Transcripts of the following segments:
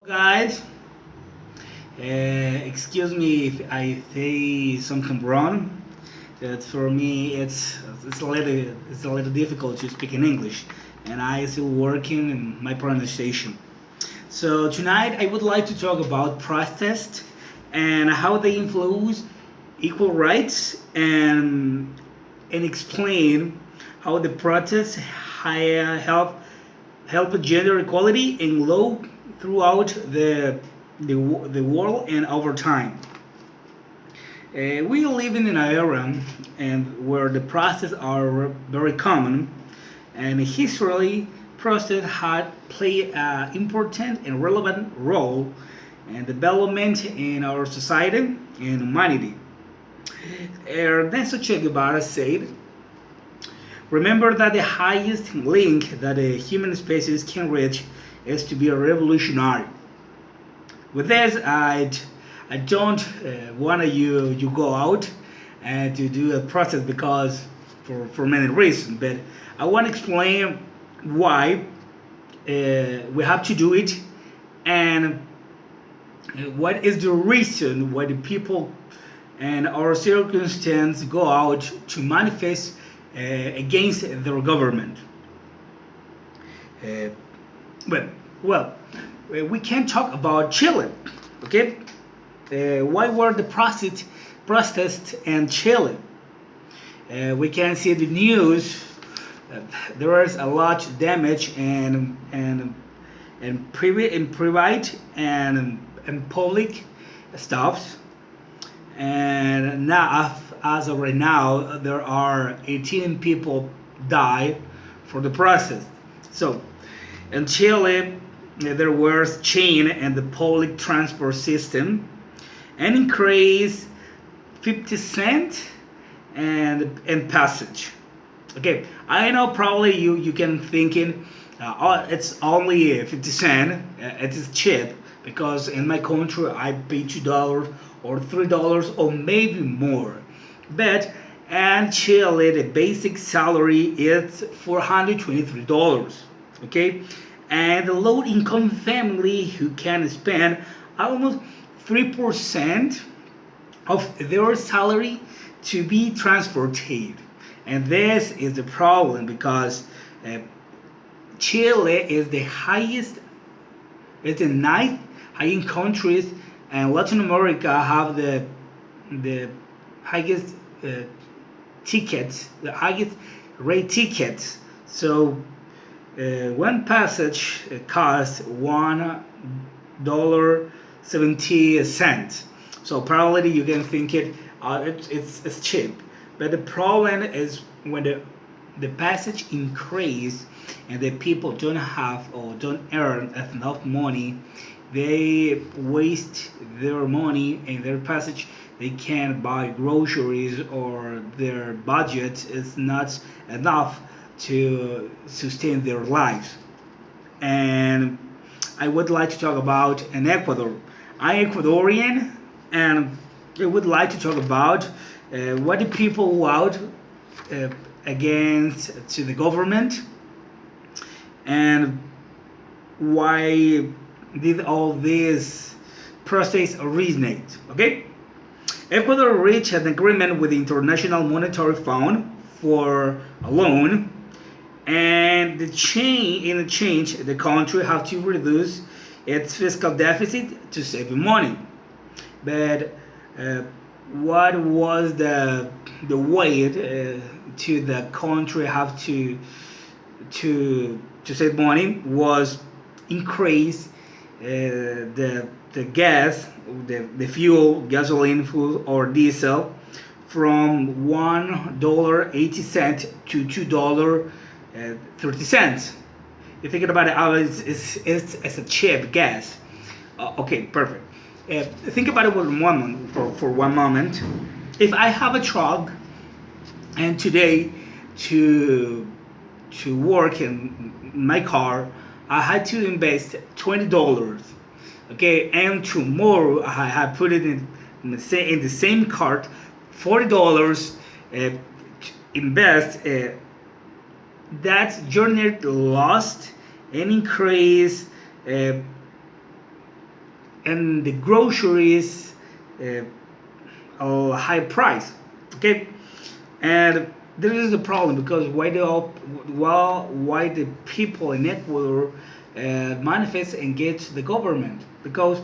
Guys, excuse me if I say something wrong. That for me it's a little difficult to speak in English, and I still working in my pronunciation. So tonight I would like to talk about protest and how they influence equal rights and explain how the protests help gender equality and law throughout the world and over time. We live in an era and where the process are very common, and historically process had played an important and relevant role in development in our society and humanity. Ernesto Che Guevara said, "Remember that the highest link that a human species can reach is to be a revolutionary." With this, I don't want you go out and to do a process because for many reasons, but I want to explain why we have to do it and what is the reason why the people and our circumstance go out to manifest against their government. Uh, but well, we can talk about Chile, okay? Why were the protests in Chile? We can see the news. There is a lot damage and private and public stuffs. And now, as of right now, there are 18 people died for the process. So in Chile, there was change in the public transport system and increase 50 cent and passage. Okay, I know probably you can thinking, oh, it's only 50 cent. It is cheap because in my country I pay $2 or $3 or maybe more. But in Chile the basic salary is $423. Okay, and the low income family who can spend almost 3% of their salary to be transported. And this is the problem because uh, Chile is the highest, it's the ninth highest countries, and Latin America have the highest tickets, the highest rate tickets. So one passage costs $1.70. So probably you can think it's cheap, but the problem is when the passage increase and the people don't have or don't earn enough money, they waste their money and their passage. They can't buy groceries or their budget is not enough to sustain their lives. And I would like to talk about in Ecuador. I'm Ecuadorian, and I would like to talk about what the people go out uh, against to the government and why did all this process originate. Okay, Ecuador reached an agreement with the International Monetary Fund for a loan, and the change the country have to reduce its fiscal deficit to save money. But uh, what was the way to the country have to save money was increase the gas, the fuel, gasoline, fuel or diesel from $1.80 to $2.30. You're thinking about it, oh, it's a cheap gas. Okay, perfect. Think about it for 1 moment. If I have a truck and today to work in my car, I had to invest $20. Okay, and tomorrow I had put it in the same cart, $40. Invest that journey lost and increase uh, and the groceries uh, a high price. Okay, and this is the problem because why the people in Ecuador manifest against the government, because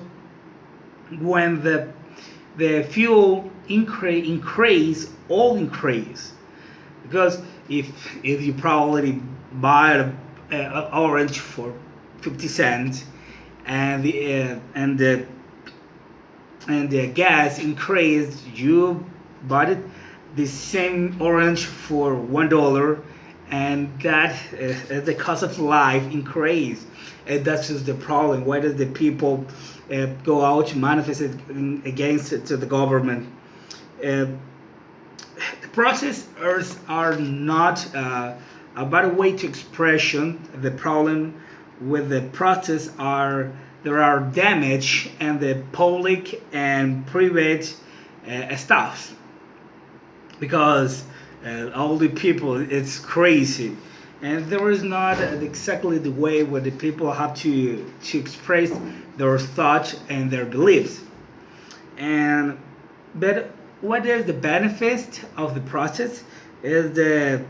when the fuel increase, because if you probably buy a orange for 50 cents, and the gas increased, you bought it the same orange for $1, and that the cost of life increase, and that's just the problem. Why does the people go out to manifest it against it to the government? Uh, the processors are not a better way to expression. The problem with the process are there are damage and the public and private stuffs, because all the people, it's crazy, and there is not exactly the way where the people have to express their thoughts and their beliefs. And but what is the benefit of the process is the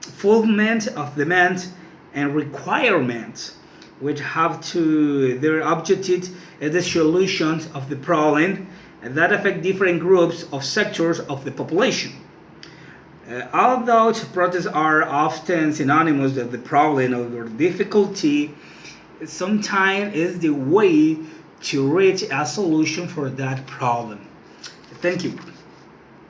fulfillment of demand and requirements, which have to their objectives as the solutions of the problem that affect different groups of sectors of the population. Although protests are often synonymous with the problem or difficulty, sometimes is the way to reach a solution for that problem. Thank you.